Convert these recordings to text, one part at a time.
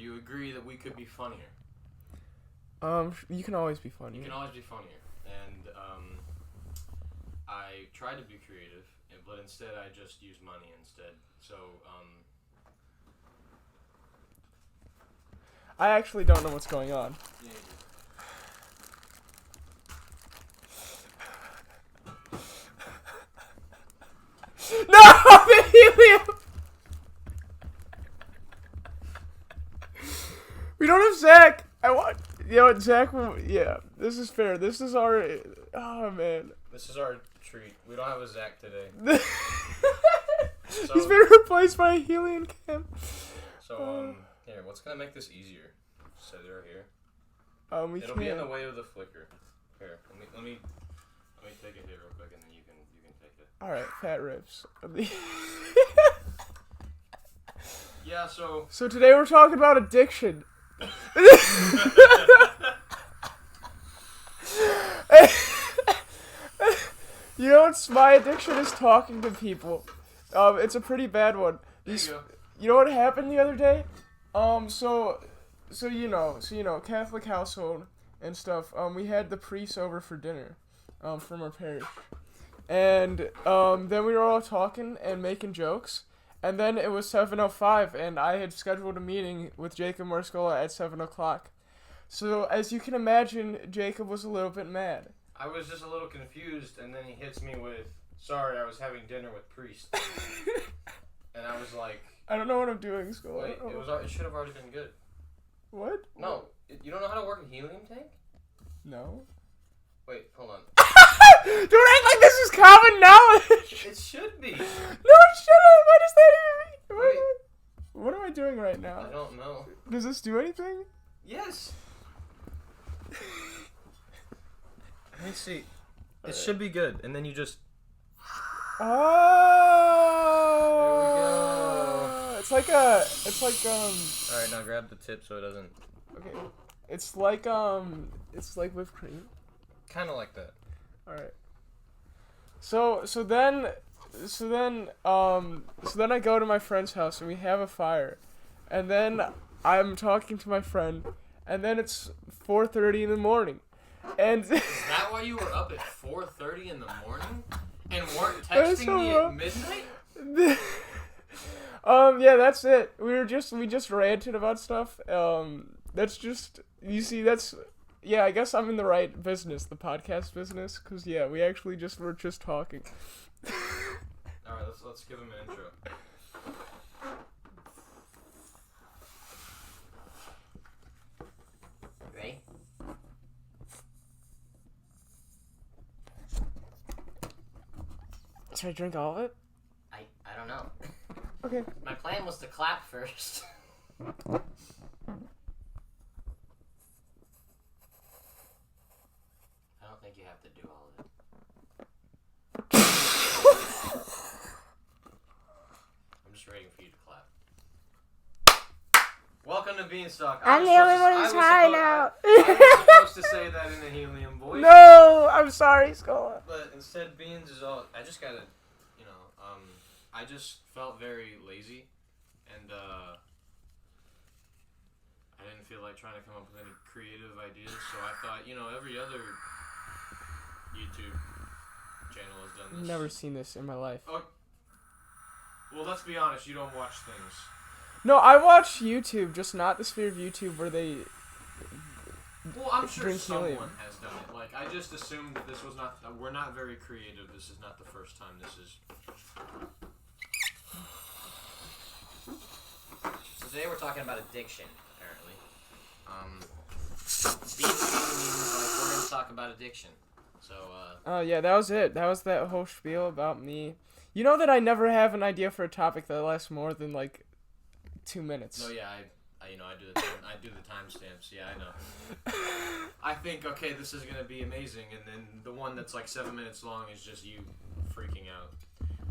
Do you agree that we could be funnier? You can always be funnier. You can always be funnier. And, I tried to be creative, but instead I just used money instead. So, I actually don't know what's going on. Yeah, you do. No, the helium! We don't have Zach. You know what, Zach will, yeah, this is fair. This is our, oh man. This is our treat. We don't have a Zach today. He's been replaced by a helium cam. So, here, what's gonna make this easier? Set it right here. It'll be in the way of the flicker. Here, let me take a hit real quick, and then you can take it. All right, fat ribs. Yeah. So today we're talking about addiction. You know what's my addiction is talking to people. It's a pretty bad one. There you go. You know what happened the other day? So you know, Catholic household and stuff. We had the priest over for dinner, from our parish, and then we were all talking and making jokes, and then it was 7:05, and I had scheduled a meeting with Jacob or Scola at 7:00. So as you can imagine, Jacob was a little bit mad. I was just a little confused, and then he hits me with, "Sorry, I was having dinner with priest," and I was like, I don't know what I'm doing, Scola. Wait, it should have already been good. What? No, you don't know how to work a helium tank? No. Wait, hold on. Don't act like this is common knowledge. It should be. No, it shouldn't. What does that even mean? Wait. What am I doing right now? I don't know. Does this do anything? Yes. Let me see. It should be good, and then you just... Oh. There we go. It's like Alright, now grab the tip so it doesn't... Okay. It's like whipped cream. Kind of like that. Alright. So then I go to my friend's house and we have a fire. And then I'm talking to my friend, and then it's 4:30 in the morning. And is that why you were up at 4:30 in the morning and weren't texting me at midnight? Yeah, that's it. We just ranted about stuff. That's just, you see, yeah, I guess I'm in the right business, the podcast business, cause yeah, we actually were just talking. All right, let's give him an intro. Ready? Should I drink all of it? I don't know. Okay. My plan was to clap first. I don't think you have to do all of it. I'm just waiting for you to clap. Welcome to BeansTalk. I'm the only one who's high now. I was supposed to say that in a helium voice. No, I'm sorry, Scola. But instead, Beans is all... I just gotta, I just felt very lazy, and, I didn't feel like trying to come up with any creative ideas, so I thought, every other YouTube channel has done this. Never seen this in my life. Oh, well, let's be honest, you don't watch things. No, I watch YouTube, just not the sphere of YouTube where they... Well, I'm sure drink someone helium. has done it. Like, I just assumed that this was not... we're not very creative. This is not the first time this is... So today we're talking about addiction, apparently. Means like we're gonna talk about addiction. So yeah, that was it. That was that whole spiel about me. You know that I never have an idea for a topic that lasts more than like 2 minutes. No, yeah, I do the timestamps. Yeah, I know. I think, okay, this is gonna be amazing, and then the one that's like 7 minutes long is just you freaking out.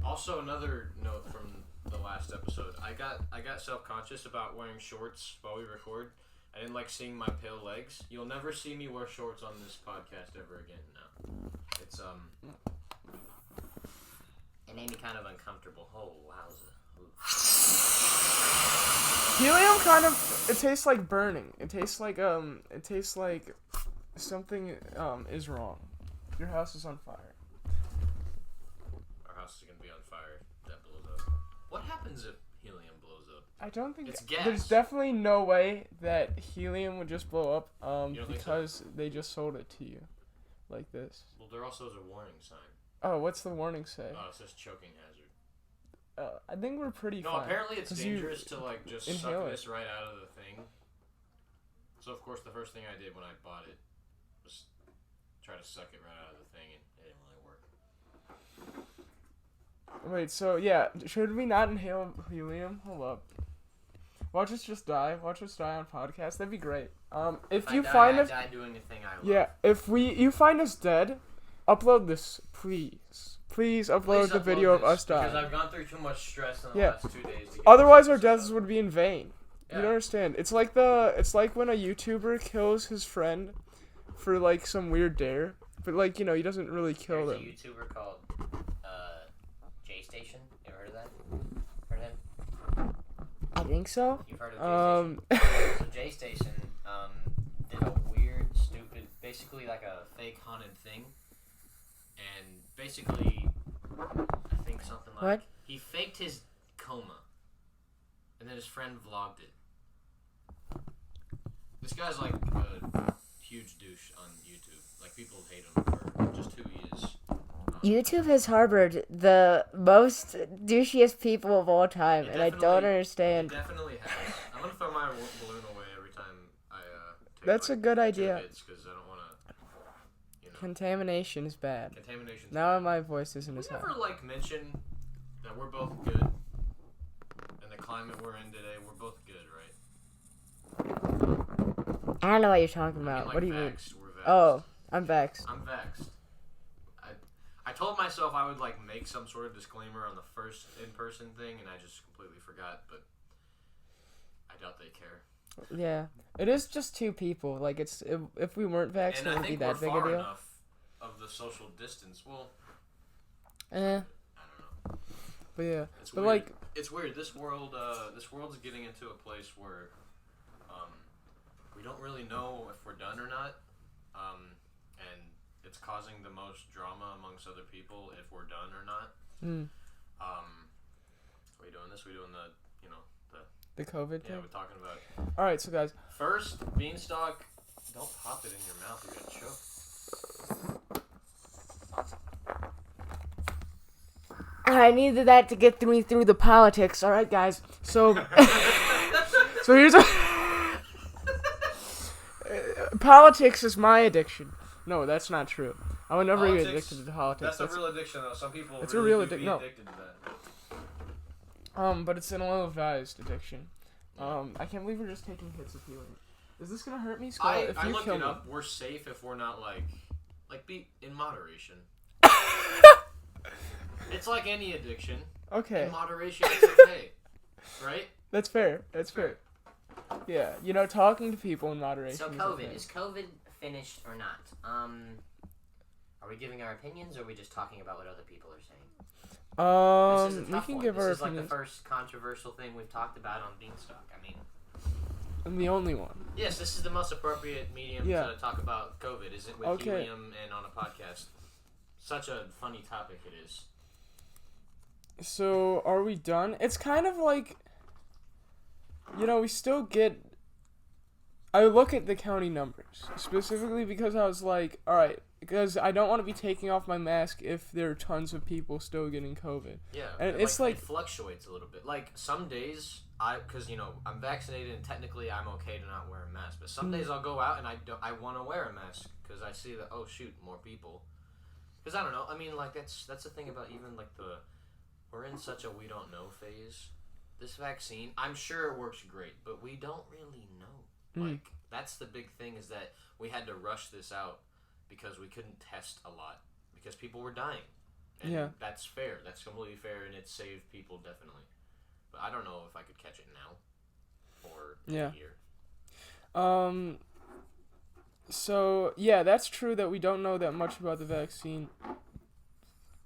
Also, another note from the last episode, I got self-conscious about wearing shorts while we record. I didn't like seeing my pale legs. You'll never see me wear shorts on this podcast ever again now. It's it made me kind of uncomfortable. Oh, wowza. Helium kind of, it tastes like burning. It tastes like something is wrong. Your house is on fire. Our house is gonna be on fire. That blows up. What happens if helium blows up? I don't think It's gas. There's definitely no way that helium would just blow up You don't think because they just sold it to you like this. Well, there also is a warning sign. Oh, what's the warning say? Oh, it says choking hazard. I think we're pretty No, fine. apparently it's 'Cause you dangerous to like just inhale suck it. this right out of the thing. So of course the first thing I did when I bought it was try to suck it right out of the thing, and it didn't really work. Wait, so yeah, should we not inhale helium? Hold up. Watch us just die. Watch us die on podcast. That'd be great. If you find us, I die doing the thing I love. yeah, if you find us dead, upload this, please. Please upload the video of us because dying. I've gone through too much stress in the Yeah. last 2 days. To get Otherwise, our this deaths stuff. would be in vain. Yeah. You don't understand. It's like when a YouTuber kills his friend for like some weird dare, but like he doesn't really kill There's them. a YouTuber called J Station. You ever heard of that? Heard of him? I think so. You've heard of J Station? So J Station did a weird, stupid, basically like a fake haunted thing, and basically I think something like What? he faked his coma, and then his friend vlogged it. This guy's like a huge douche on YouTube. Like people hate him for just who he is. YouTube has harbored the most douchiest people of all time, It and I don't definitely- It understand. definitely has. I'm gonna throw my balloon away every time I take That's a good idea. because I don't want to, Contamination is bad. contamination. Now my voice isn't We as high. never mention that we're both good, and the climate we're in today, we're both good, right? I don't know what you're talking about. Like What do you mean? vexed, we're vexed. Oh, I'm vexed. I'm vexed. I told myself I would make some sort of disclaimer on the first in-person thing, and I just completely forgot. But I doubt they care. Yeah, it is just two people. Like if we weren't And vaccinated, I it would be think that we're big a far deal. enough of the social distance. Well, Eh, I don't know. but yeah, It's but weird. like It's weird. This world's getting into a place where, we don't really know if we're done or not, and it's causing the most drama amongst other people if we're done or not. Are we doing this? Are we doing the COVID yeah, thing. we're talking about All right, so guys, first BeansTalk. Don't pop it in your mouth. You're gonna choke. I needed that to get me through the politics. all right, guys. So so here's politics is my addiction. No, that's not true. I would never get Politics, addicted to politics. That's a real addiction, though. Some people It's a really real do addic- be no. addicted to that. But it's an ill-advised addiction. I can't believe we're just taking hits of helium. Is this gonna hurt me, Scola? If I you looked kill it me. up. We're safe if we're not be in moderation. It's like any addiction. Okay, In moderation, it's okay, right? that's fair. That's fair. Yeah, talking to people in moderation. So is COVID, okay. is COVID finished or not? Are we giving our opinions, or are we just talking about what other people are saying? This is a We tough can one. give This our is like the opinions. first controversial thing we've talked about on BeansTalk. I mean, I'm the only one. Yes, this is the most appropriate medium Yeah. to talk about COVID, isn't it? With Okay. helium and on a podcast. Such a funny topic it is. So, are we done? It's kind of like, we still get. I look at the county numbers specifically because I was like, all right, because I don't want to be taking off my mask if there are tons of people still getting COVID. Yeah, And it's like- it fluctuates a little bit. Like some days, because I'm vaccinated and technically I'm okay to not wear a mask. But some days I'll go out and I want to wear a mask because I see that more people. Because I don't know. I mean, that's the thing about even we're in such a we don't know phase. This vaccine, I'm sure it works great, but we don't really know. That's the big thing is that we had to rush this out because we couldn't test a lot because people were dying. And Yeah. that's fair. That's completely fair, and it saved people definitely. But I don't know if I could catch it now or in Yeah. a year. So, yeah, that's true that we don't know that much about the vaccine.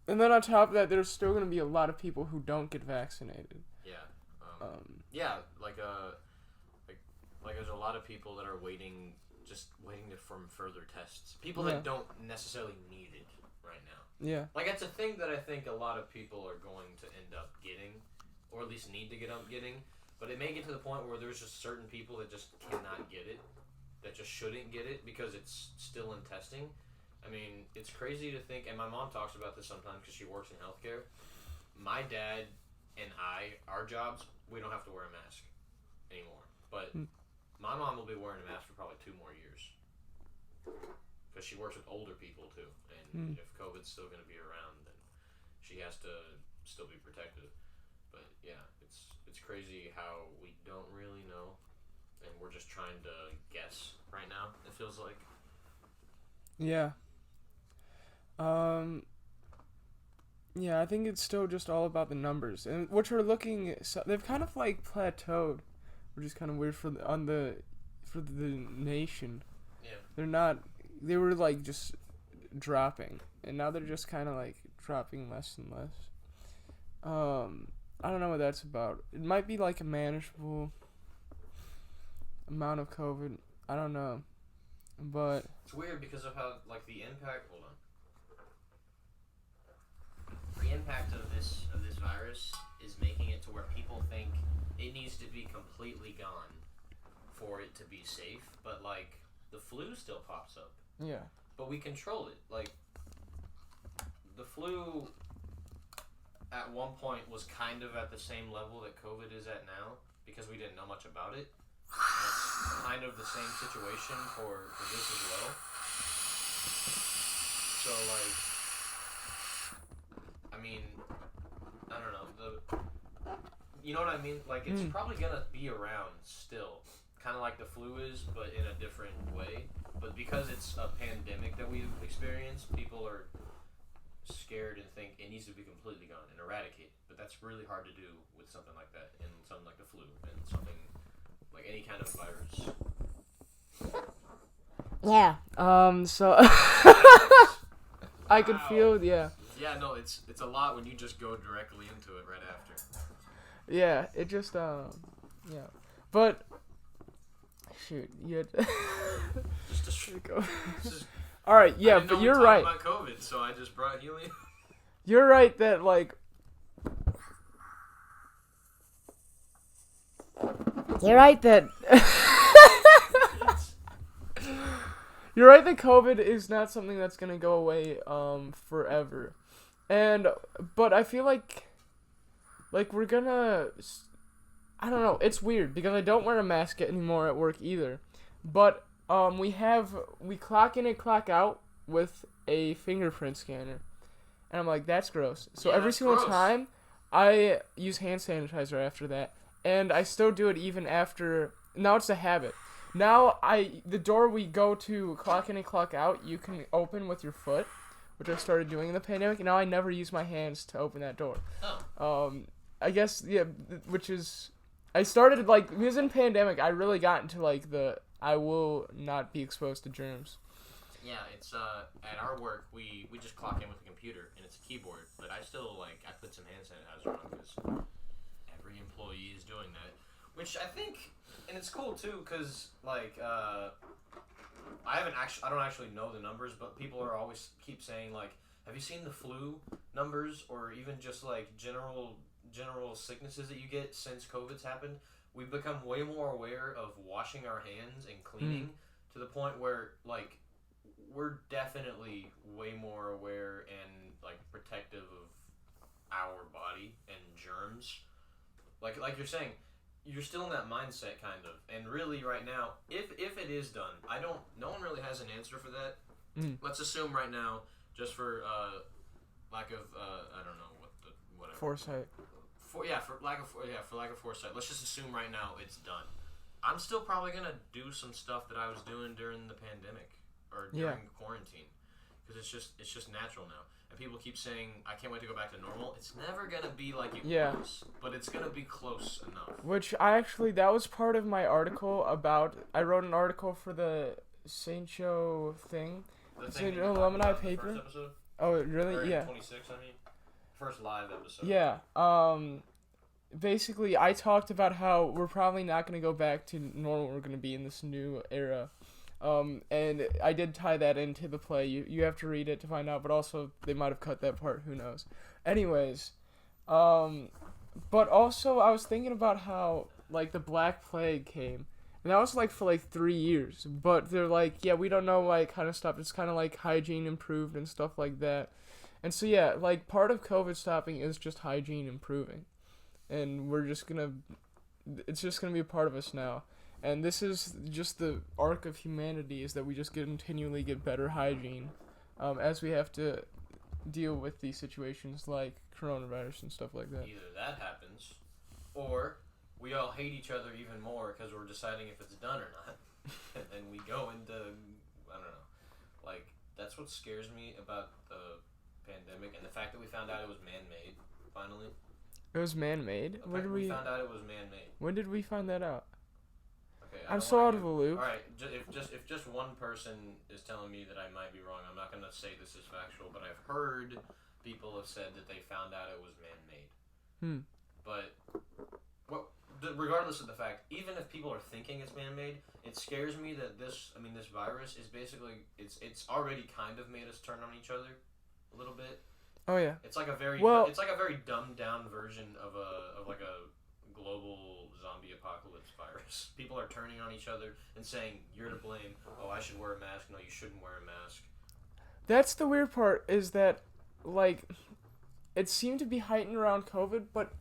And then on top of that, there's still going to be a lot of people who don't get vaccinated. Yeah. Yeah, like there's a lot of people that are waiting from further tests. People that don't necessarily need it right now. Yeah. Like, it's a thing that I think a lot of people are going to end up getting, or at least need to get up getting. But it may get to the point where there's just certain people that just cannot get it, that just shouldn't get it because it's still in testing. I mean, it's crazy to think, and my mom talks about this sometimes because she works in healthcare. My dad and our jobs, we don't have to wear a mask anymore. But my mom will be wearing a mask for probably 2 more years because she works with older people too. And if COVID's still going to be around, then she has to still be protected. But yeah, it's crazy how we don't really know, and we're just trying to guess right now. It feels like. Yeah. Yeah, I think it's still just all about the numbers, and which are looking. So they've kind of like plateaued, which is kind of weird for the nation. Yeah. They're not. They were like just dropping, and now they're just kind of like dropping less and less. I don't know what that's about. It might be like a manageable amount of COVID. I don't know, but it's weird because of how like the impact. Hold on. The impact of this virus is making it to where people think it needs to be completely gone for it to be safe. But like the flu still pops up. yeah. But we control it. Like the flu at one point was kind of at the same level that COVID is at now because we didn't know much about it. And it's kind of the same situation for this as well. So like, I mean, I don't know, you know what I mean? Like it's probably gonna be around still, kind of like the flu is, but in a different way. But because it's a pandemic that we've experienced, people are scared and think it needs to be completely gone and eradicated. But that's really hard to do with something like that, and something like the flu, and something like any kind of virus. Yeah. So I could feel. Yeah. Yeah. No. It's a lot when you just go directly into it right after. Yeah. It just. Yeah. But. Shoot. You had. Just go. All right. Yeah. I didn't know But we you're talked right. about COVID, so I just brought helium. You're right that like. You're right that. You're right that COVID is not something that's gonna go away forever, but I feel like we're gonna. I don't know. It's weird because I don't wear a mask anymore at work either, but we clock in and clock out with a fingerprint scanner, and I'm like, that's gross. So Yeah, every that's single gross. time I use hand sanitizer after that, and I still do it even after. Now it's a habit. Now the door we go to clock in and clock out, you can open with your foot, which I started doing in the pandemic. And now I never use my hands to open that door. Oh. I guess which is I started like because in pandemic I really got into like I will not be exposed to germs. Yeah, it's at our work we just clock in with a computer and it's a keyboard, but I still I put some hand sanitizer on because every employee is doing that, which I think, and it's cool too because I don't actually know the numbers, but people are always keep saying have you seen the flu numbers or even just general sicknesses that you get since COVID's happened? We've become way more aware of washing our hands and cleaning to the point where we're definitely way more aware and protective of our body and germs. Like you're saying, you're still in that mindset kind of. And really right now, if it is done, no one really has an answer for that. Let's assume right now, just for lack of I don't know whatever. Foresight. For lack of foresight, let's just assume right now it's done. I'm still probably gonna do some stuff that I was doing during the pandemic or during quarantine, because it's just natural now. And people keep saying I can't wait to go back to normal. It's never gonna be like it was, but it's gonna be close enough. Which that was part of my article about. I wrote an article for the St. Joe thing. The St. thing Joe alumni paper. First episode? Oh, really? Or Yeah. 26, I mean. First live episode. Yeah. basically, I talked about how we're probably not going to go back to normal. We're going to be in this new era. And I did tie that into the play. You have to read it to find out, but also they might have cut that part. Who knows? Anyways, but also I was thinking about how, like, the Black Plague came. And that was, like, for, like, 3 years. But they're like, yeah, we don't know, like, kind of stuff. It's kind of, like, hygiene improved and stuff like that. And so, yeah, like, part of COVID stopping is just hygiene improving. And we're just gonna... It's just gonna be a part of us now. And this is just the arc of humanity, is that we just continually get better hygiene as we have to deal with these situations like coronavirus and stuff like that. Either that happens, or we all hate each other even more because we're deciding if it's done or not. And then we go into, I don't know. Like, that's what scares me about the pandemic and the fact that we found out it was man-made, finally. It was man-made? When did we found out it was man-made. When did we find that out? Okay, I'm so out of the loop. Alright, if just one person is telling me that I might be wrong, I'm not going to say this is factual, but I've heard people have said that they found out it was man-made. But, regardless of the fact, even if people are thinking it's man-made, it scares me that this virus is basically, it's already kind of made us turn on each other a little bit. Oh yeah. It's like a very dumbed down version of a global zombie apocalypse virus. People are turning on each other and saying, you're to blame. Oh, I should wear a mask. No, you shouldn't wear a mask. That's the weird part, is that, like, it seemed to be heightened around COVID, but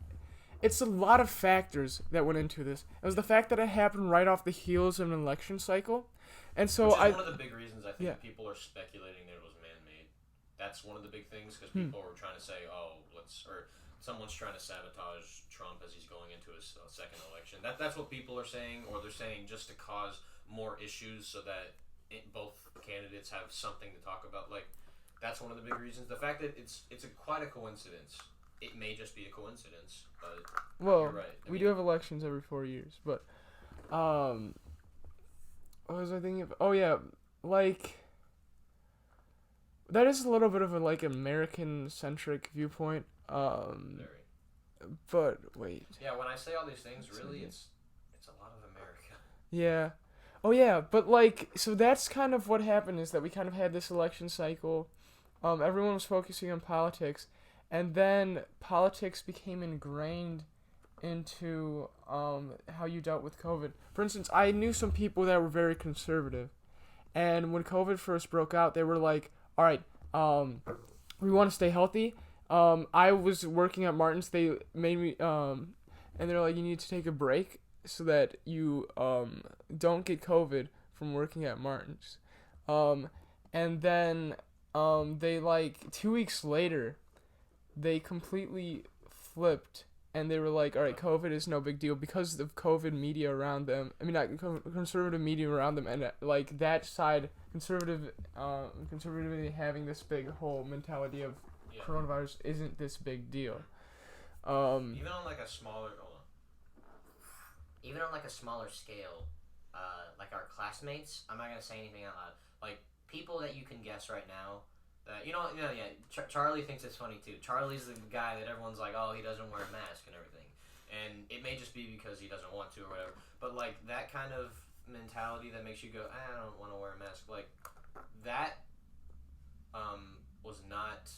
it's a lot of factors that went into this. It was the fact that it happened right off the heels of an election cycle. And so Which is one of the big reasons I think that people are speculating that it was man-made. That's one of the big things, because people were trying to say, someone's trying to sabotage Trump as he's going into his second election. That's what people are saying, or they're saying just to cause more issues so that both candidates have something to talk about. Like, that's one of the big reasons. The fact that it's quite a coincidence. It may just be a coincidence, but you're right. We do have elections every 4 years, but what was I thinking of? Oh yeah, like, that is a little bit of a, like, American-centric viewpoint. Very. But wait. Yeah, when I say all these things, really, it's a lot of America. Yeah. Oh yeah, but, like, so that's kind of what happened, is that we kind of had this election cycle. Everyone was focusing on politics, and then politics became ingrained into how you dealt with COVID. For instance, I knew some people that were very conservative, and when COVID first broke out, they were like, all right, we want to stay healthy. I was working at Martin's. They made me, and they're like, you need to take a break so that you don't get COVID from working at Martin's. And then they, like, 2 weeks later, they completely flipped, and they were like, all right, COVID is no big deal, because of COVID media around them. I mean, not conservative media around them, and, like, that side, conservatively having this big whole mentality of coronavirus isn't this big deal. Even on like a smaller scale, like our classmates, I'm not gonna say anything out loud. Like, people that you can guess right now, that Charlie thinks it's funny too. Charlie's the guy that everyone's like, oh, he doesn't wear a mask and everything, and it may just be because he doesn't want to or whatever. But, like, that kind of mentality that makes you go, I don't want to wear a mask, like, that was not.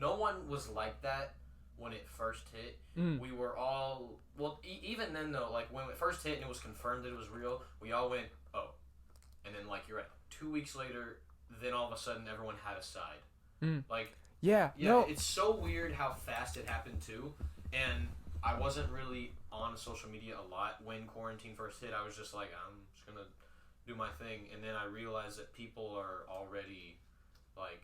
No one was like that when it first hit. We were all... Well, even then, though, like, when it first hit and it was confirmed that it was real, we all went, oh. And then, like, you're right, 2 weeks later, then all of a sudden everyone had a side. Like... Yeah, no. It's so weird how fast it happened, too. And I wasn't really on social media a lot when quarantine first hit. I was just like, I'm just going to do my thing. And then I realized that people are already, like...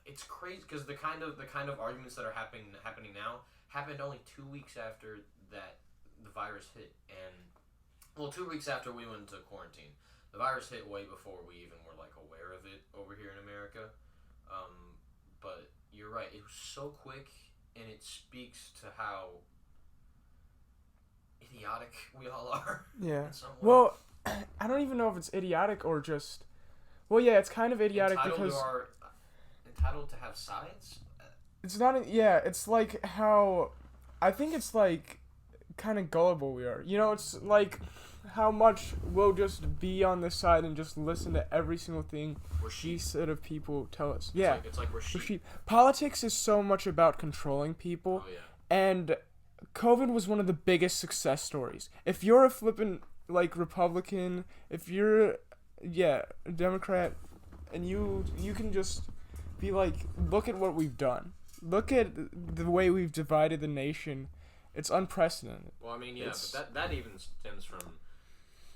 It's crazy because the kind of arguments that are happening now happened only 2 weeks after that the virus hit, and 2 weeks after we went into quarantine. The virus hit way before we even were, like, aware of it over here in America. But you're right, it was so quick, and it speaks to how idiotic we all are. Yeah. Well, I don't even know if it's idiotic or just. Well, yeah, it's kind of idiotic because. Entitled to have sides? It's not. Yeah, it's like how. I think it's like kind of gullible we are. You know, it's like how much we'll just be on this side and just listen to every single thing We're sheep. these set of people tell us. It's Yeah, like, it's like we're we're sheep. sheep. Politics is so much about controlling people, Oh yeah. and COVID was one of the biggest success stories. If you're a flippin' like Republican, if you're a Democrat, and you can just be like, look at what we've done. Look at the way we've divided the nation. It's unprecedented. Well, I mean, yeah, but that even stems from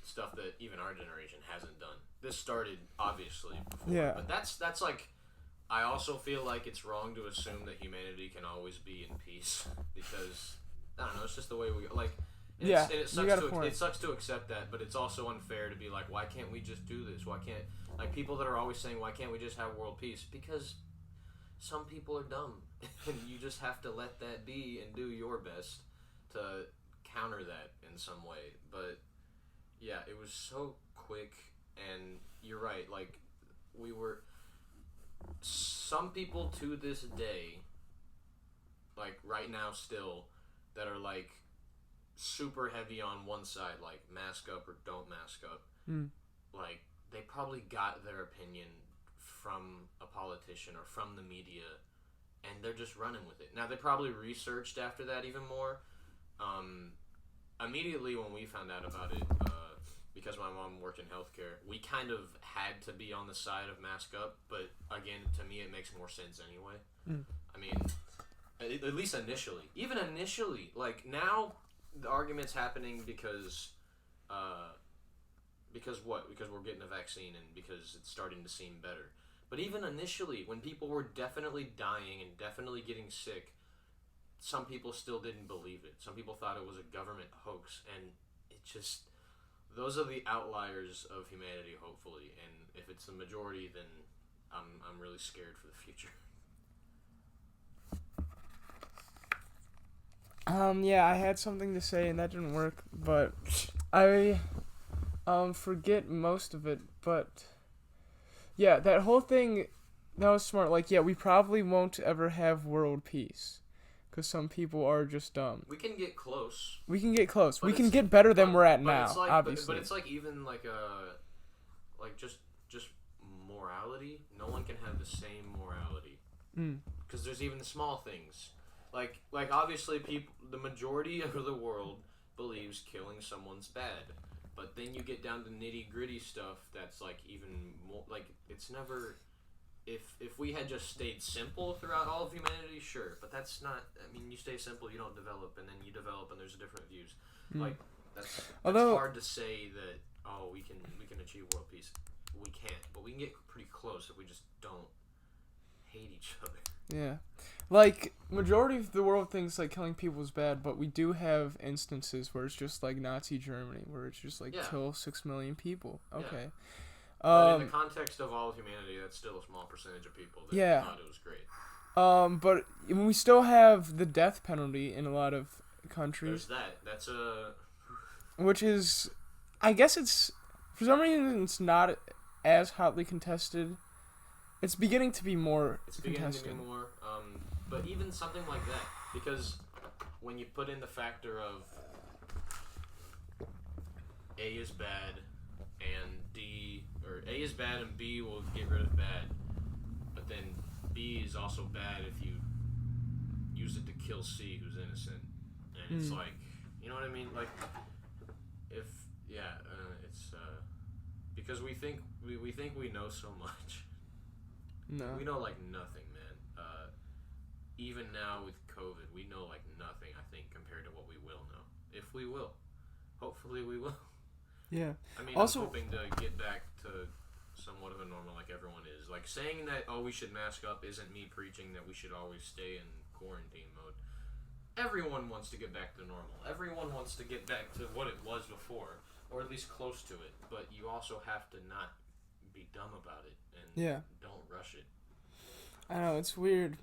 stuff that even our generation hasn't done. This started obviously before, Yeah. but that's like, I also feel like it's wrong to assume that humanity can always be in peace because I don't know, it's just the way we like. And Yeah, and it you sucks got a to point. it sucks to accept that, but it's also unfair to be like, why can't we just do this? Why can't like people that are always saying, why can't we just have world peace? Because some people are dumb, and you just have to let that be and do your best to counter that in some way. But yeah, it was so quick, and you're right, like we were some people to this day, like right now still, that are like super heavy on one side, like mask up or don't mask up. Like they probably got their opinion from a politician or from the media, and they're just running with it. Now they probably researched after that even more. Immediately when we found out about it, because my mom worked in healthcare, we kind of had to be on the side of mask up, but again, to me it makes more sense anyway. I mean, at least initially. Even initially, like now the argument's happening because what? Because we're getting a vaccine and because it's starting to seem better. But even initially, when people were definitely dying and definitely getting sick, some people still didn't believe it. Some people thought it was a government hoax, and it just, those are the outliers of humanity, hopefully. And if it's the majority, then I'm really scared for the future. Yeah, I had something to say and that didn't work, but I forget most of it, but yeah, that whole thing, that was smart. Like, yeah, we probably won't ever have world peace because some people are just dumb. We can get close. We can get close. But We can it's- get better than but- we're at but now, it's like, obviously. But it's like even like just morality. No one can have the same morality because there's even the small things. Like obviously the majority of the world believes killing someone's bad, but then you get down to nitty gritty stuff that's like even more like it's never. If we had just stayed simple throughout all of humanity, sure, but that's not. I mean, you stay simple, you don't develop, and then you develop, and there's different views. Like that's hard to say that. Oh, we can achieve world peace. We can't, but we can get pretty close if we just don't hate each other. Yeah. Like, majority of the world thinks, like, killing people is bad, but we do have instances where it's just, like, Nazi Germany, where it's just, like, kill 6 million people. Okay. But in the context of all of humanity, that's still a small percentage of people that thought it was great. But we still have the death penalty in a lot of countries. There's that. That's a... Which is... I guess it's... For some reason, it's not as hotly contested. It's beginning to be more contested. To be more, but even something like that, because when you put in the factor of A is bad and A is bad and B will get rid of bad, but then B is also bad if you use it to kill C who's innocent, and it's like, you know what I mean? Like, if it's because we think we know so much. No. We know like nothing, man. Even now with COVID, we know like nothing, I think, compared to what we will know. If we will. Hopefully we will. Yeah. I mean, Also, I'm hoping to get back to somewhat of a normal like everyone is. Like, saying that, we should mask up isn't me preaching that we should always stay in quarantine mode. Everyone wants to get back to normal. Everyone wants to get back to what it was before, or at least close to it. But you also have to not be dumb about it and don't rush it. I know, it's weird.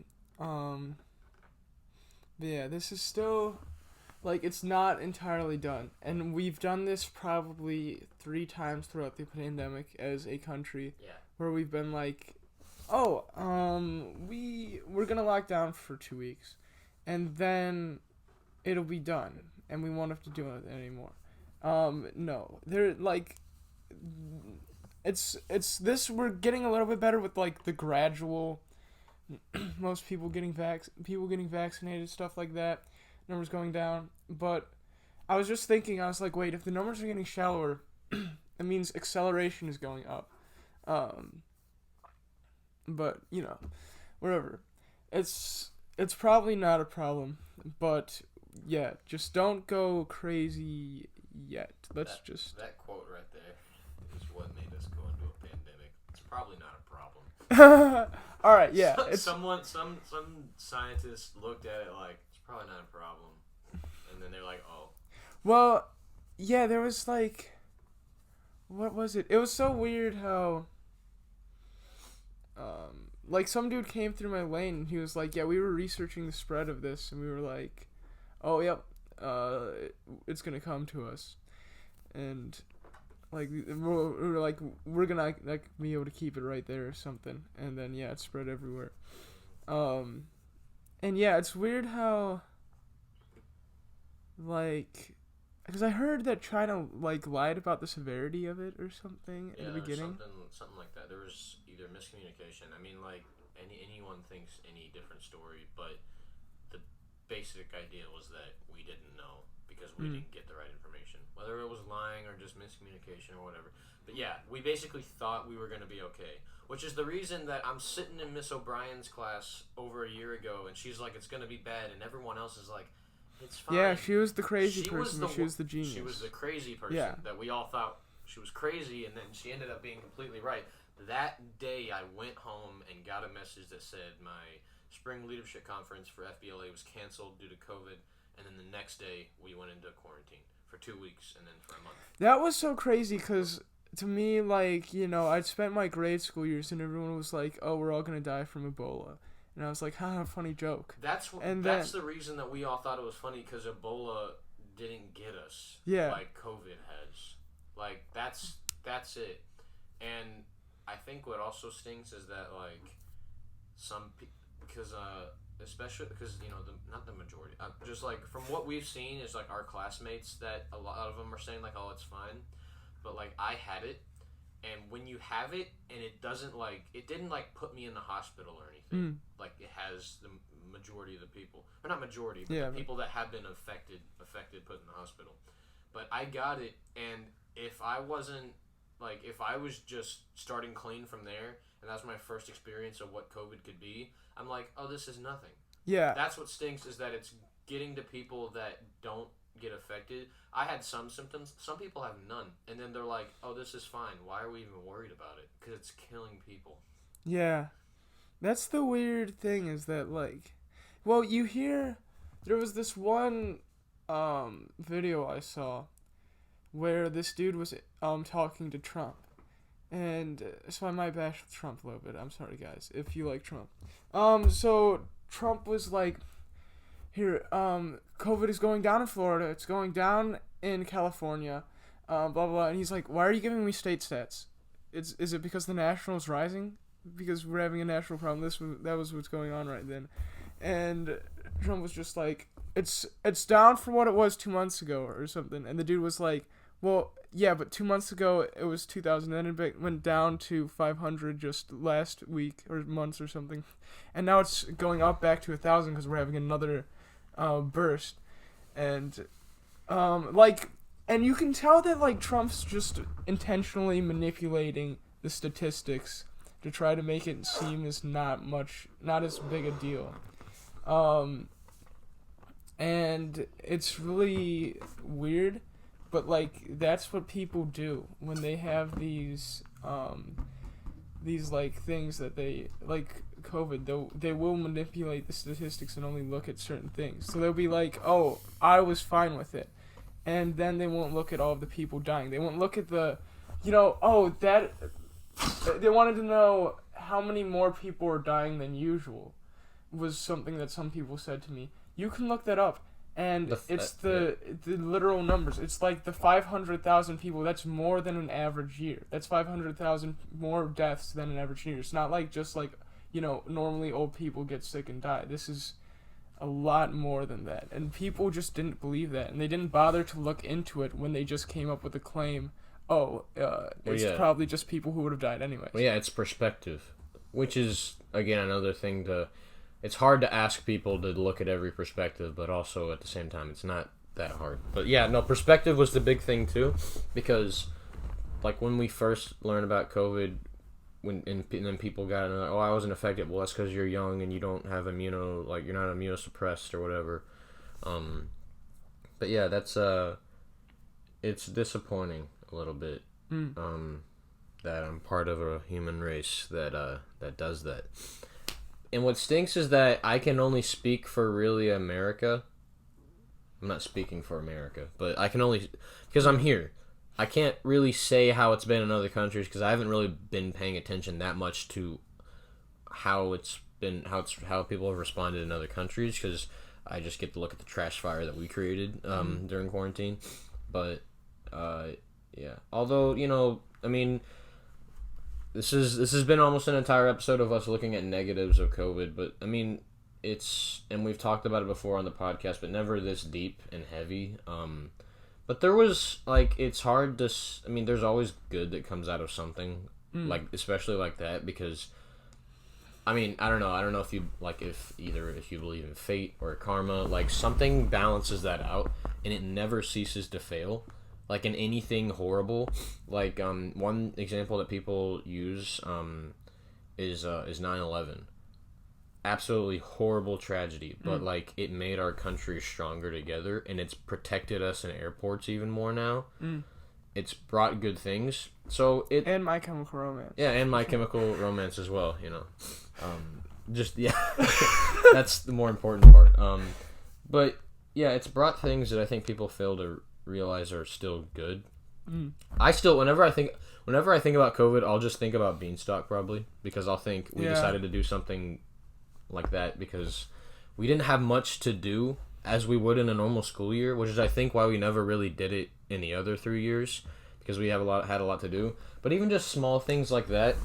But yeah, this is still, like, it's not entirely done. And we've done this probably 3 times throughout the pandemic as a country. Yeah. Where we've been like, we're gonna lock down for 2 weeks. And then it'll be done. and we won't have to do it anymore. No, they're like, it's this. We're getting a little bit better with like the gradual, most people getting vaccinated, stuff like that. Numbers going down, but I was just thinking, I was like, wait, if the numbers are getting shallower, it means acceleration is going up. But whatever. It's probably not a problem, but yeah, just don't go crazy yet. That quote right there is what made us go into a pandemic. It's probably not a problem. All right, yeah. Some scientists looked at it like it's probably not a problem, and then they're like, oh. Well, yeah, there was like, what was it? It was so weird how, like some dude came through my lane and he was like, yeah, we were researching the spread of this, and we were like, oh, yep, it's gonna come to us, and like we're like, we're gonna like be able to keep it right there or something, and then yeah, it spread everywhere. And yeah, it's weird how, like, because I heard that China like lied about the severity of it or something in the beginning. Something like that. There was either miscommunication. I mean, like anyone thinks any different story, but the basic idea was that we didn't know because we didn't get the right information, whether it was lying or just miscommunication or whatever. But yeah, we basically thought we were going to be okay, which is the reason that I'm sitting in Miss O'Brien's class over a year ago, and she's like, it's going to be bad, and everyone else is like, it's fine. Yeah, she was the crazy person, but she was the genius. She was the crazy person that we all thought she was crazy, and then she ended up being completely right. That day, I went home and got a message that said my spring leadership conference for FBLA was canceled due to COVID, and then the next day, we went into quarantine for 2 weeks, and then for a month. That was so crazy, because to me, like, I'd spent my grade school years, and everyone was like, oh, we're all going to die from Ebola. And I was like, haha, funny joke. That's the reason that we all thought it was funny, because Ebola didn't get us like COVID has. Like, that's it. And I think what also stinks is that, like, some people, because, especially because, not the majority, just, like, from what we've seen is, like, our classmates that a lot of them are saying, like, oh, it's fine. But, like, I had it. And when you have it, and it doesn't, like, it didn't, like, put me in the hospital or anything. Like, it has the majority of the people. Or not majority, but the people that have been affected put in the hospital. But I got it, and if I was just starting clean from there, and that's my first experience of what COVID could be, I'm like, oh, this is nothing. Yeah. That's what stinks, is that it's getting to people that don't get affected. I had some symptoms. Some people have none. And then they're like, oh, this is fine. Why are we even worried about it? Because it's killing people. Yeah. That's the weird thing, is that, like, well, you hear, there was this one video I saw where this dude was talking to Trump. And so I might bash Trump a little bit. I'm sorry, guys, if you like Trump. So Trump was like, here, COVID is going down in Florida. It's going down in California. Blah, blah, blah. And he's like, why are you giving me state stats? Is it because the national is rising? Because we're having a national problem. That was what's going on right then. And Trump was just like, it's down from what it was 2 months ago or something. And the dude was like, well, yeah, but 2 months ago it was 2,000. Then it went down to 500 just last week or months or something. And now it's going up back to 1,000 because we're having another burst. And and you can tell that, like, Trump's just intentionally manipulating the statistics to try to make it seem as not as big a deal. And it's really weird, but, like, that's what people do when they have these like, things that they, like COVID, they will manipulate the statistics and only look at certain things. So they'll be like, oh, I was fine with it. And then they won't look at all of the people dying. They won't look at the, they wanted to know how many more people are dying than usual, was something that some people said to me. You can look that up, and the literal numbers. It's like the 500,000 people. That's more than an average year. That's 500,000 more deaths than an average year. It's not like just like, normally old people get sick and die. This is a lot more than that, and people just didn't believe that, and they didn't bother to look into it when they just came up with the claim, it's probably just people who would have died anyway. Well, yeah, it's perspective, which is, again, another thing it's hard to ask people to look at every perspective, but also at the same time, it's not that hard. But yeah, no, perspective was the big thing too, because like when we first learned about COVID, and then people got I wasn't affected. Well, that's because you're young and you don't have you're not immunosuppressed or whatever. But yeah, that's it's disappointing a little bit. That I'm part of a human race that does that. And what stinks is that I can only speak for really America. I'm not speaking for America, but I can only, because I'm here. I can't really say how it's been in other countries because I haven't really been paying attention that much to how people have responded in other countries, because I just get to look at the trash fire that we created during quarantine. But yeah, although I mean, this has been almost an entire episode of us looking at negatives of COVID, but I mean, and we've talked about it before on the podcast, but never this deep and heavy. But there was, it's hard to, I mean, there's always good that comes out of something, especially like that, because, I mean, I don't know if you, if you believe in fate or karma, something balances that out, and it never ceases to fail. In anything horrible, one example that people use is 9/11. Absolutely horrible tragedy, but it made our country stronger together, and it's protected us in airports even more now. It's brought good things. And My Chemical Romance. Yeah, and My Chemical Romance as well. That's the more important part. But yeah, it's brought things that I think people fail to realize are still good. I still, whenever I think about COVID, I'll just think about BeansTalk probably, because I'll think we decided to do something like that because we didn't have much to do as we would in a normal school year, which is I think why we never really did it in the other 3 years, because we had a lot to do. But even just small things like that,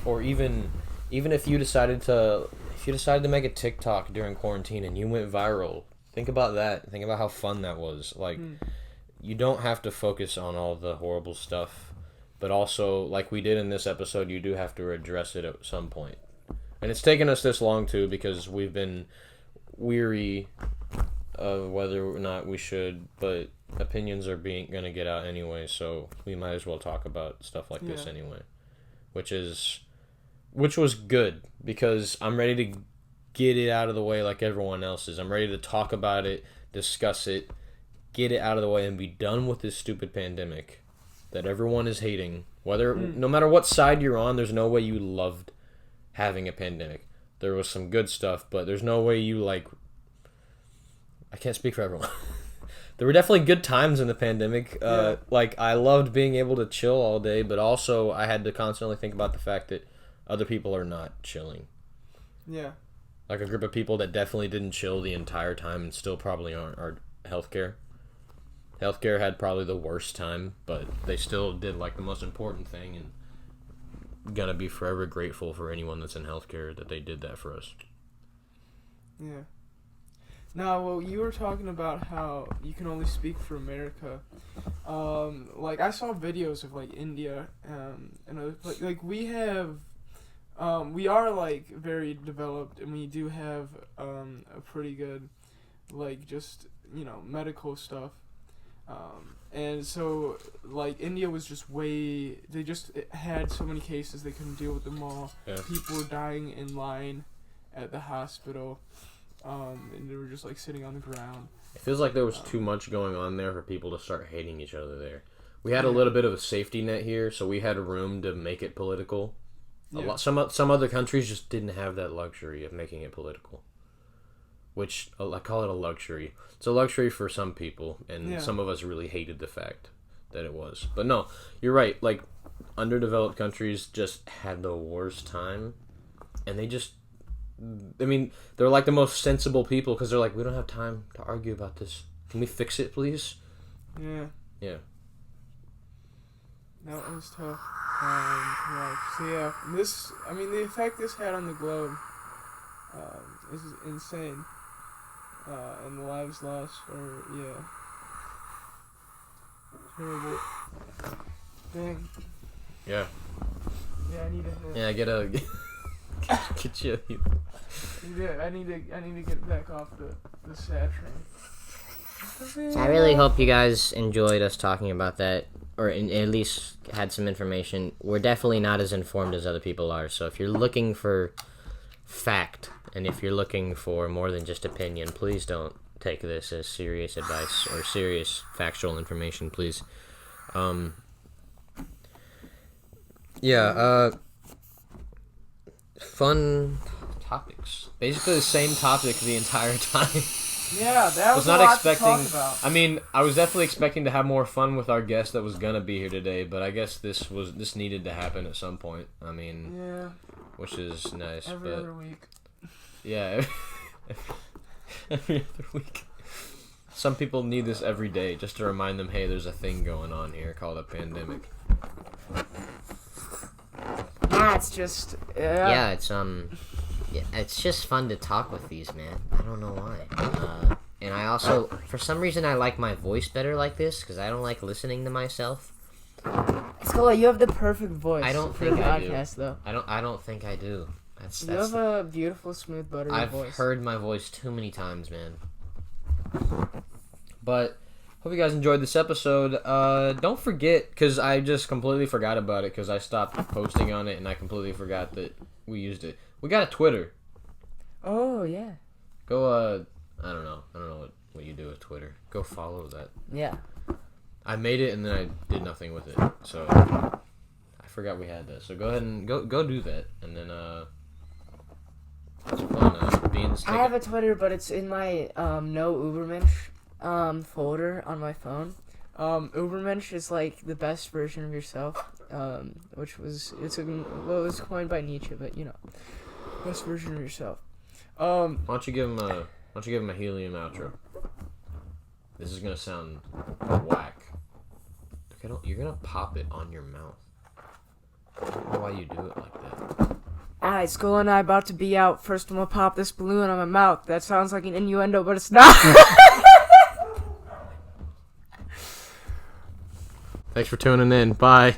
or even if you decided to make a TikTok during quarantine and you went viral, think about that. Think about how fun that was. You don't have to focus on all the horrible stuff, but also, like we did in this episode, you do have to address it at some point. And it's taken us this long, too, because we've been weary of whether or not we should, but opinions are gonna get out anyway, so we might as well talk about stuff like this anyway. Which was good, because I'm ready to get it out of the way like everyone else is. I'm ready to talk about it, discuss it, get it out of the way, and be done with this stupid pandemic that everyone is hating. No matter what side you're on, there's no way you loved having a pandemic. There was some good stuff, but there's no way you I can't speak for everyone. There were definitely good times in the pandemic. I loved being able to chill all day, but also I had to constantly think about the fact that other people are not chilling. Yeah. A group of people that definitely didn't chill the entire time and still probably aren't are healthcare. Healthcare had probably the worst time, but they still did the most important thing, and gonna be forever grateful for anyone that's in healthcare that they did that for us. Yeah. Now, well, you were talking about how you can only speak for America. I saw videos of India, and we have, we are very developed, and we do have a pretty good, medical stuff. And so, India was just they just had so many cases they couldn't deal with them all. Yeah. People were dying in line at the hospital, and they were just, sitting on the ground. It feels like there was too much going on there for people to start hating each other there. We had a little bit of a safety net here, so we had room to make it political. Yeah. Some other countries just didn't have that luxury of making it political. Which, I call it a luxury. It's a luxury for some people, and some of us really hated the fact that it was. But no, you're right. Underdeveloped countries just had the worst time, and they just, they're the most sensible people, because they're we don't have time to argue about this. Can we fix it, please? Yeah. Yeah. That was tough. So yeah, the effect this had on the globe is insane. and the lives lost are, yeah. Terrible. Dang. Yeah. Yeah, I need to. Yeah, get you. I need to get back off the sad train. So I really hope you guys enjoyed us talking about that, or at least had some information. We're definitely not as informed as other people are, so if you're looking for fact, and if you're looking for more than just opinion, please don't take this as serious advice or serious factual information, please. Fun topics. Basically the same topic the entire time. Yeah, that was not a lot expecting. to talk about. I mean, I was definitely expecting to have more fun with our guest that was gonna be here today, but I guess this needed to happen at some point. I mean, Yeah, which is nice. every but other week. yeah, every other week. Some people need this every day just to remind them, hey, there's a thing going on here called a pandemic. Yeah, it's just Yeah, it's just fun to talk with these, man. I don't know why. And I also, for some reason, I like my voice better like this because I don't like listening to myself. Scola, you have the perfect voice. I don't for think the I do. podcast, though. I don't think I do. You have a beautiful, smooth, buttery I've voice. heard my voice too many times, man. But hope you guys enjoyed this episode. Don't forget, because I just completely forgot about it because I stopped posting on it and I completely forgot that we used it. We got a Twitter. Oh yeah. Go, I don't know what you do with Twitter. Go follow that. Yeah. I made it and then I did nothing with it, so I forgot we had that. So go ahead and go do that, and then it's fun. Beans. I have a Twitter, but it's in my no Ubermensch folder on my phone. Ubermensch is like the best version of yourself, which was it was coined by Nietzsche, but you know, best version of yourself. Why don't you give him a helium outro? This is gonna sound whack. You're gonna pop it on your mouth. I don't know why you do it like that. Alright, Scola and I about to be out. First, I'm gonna pop this balloon on my mouth. That sounds like an innuendo, but it's not. Thanks for tuning in. Bye.